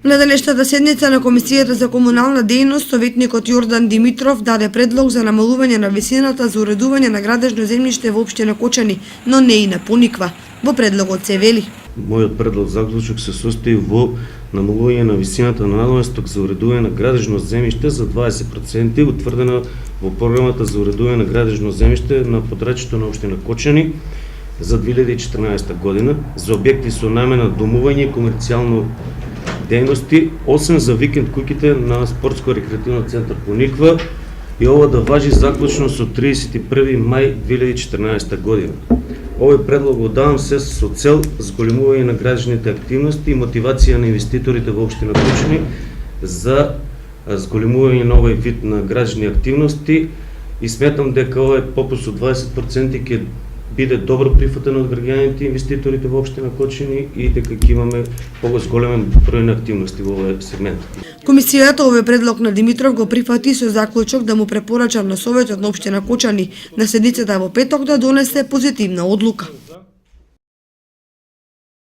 На денешната седница на Комисијата за комунална дејност, советникот Јордан Димитров даде предлог за намалување на висината за уредување на градежно земјиште во општина Кочани, но не и на Пониква. Во предлогот се вели: Мојот предлог заклучок се состои во намалување на висината на надоместок за уредување на градежно земјиште за 20%, утврдена во програмата за уредување на градежно земјиште на подрачјето на општина Кочани за 2014 година за објекти со намена домување и комерцијално дејности, освен за викенд куќите на спортско-рекреативно центар Пониква, и ова да важи заклучно со 31 мај 2014 година. Овој предлог го давам се со цел зголемување на градежните активности и мотивација на инвеститорите во општина Кочани за зголемување на овој вид на градежни активности, и сметам дека овој попуст од 20% ќе биде добро прифатен од граѓаните и инвеститорите во општина Кочани и дека ќе имаме поголем број на активности во овој сегмент. Комисијата овој предлог на Димитров го прифати со заклучок да му препорача на Советот на општина Кочани на седницата во петок да донесе позитивна одлука.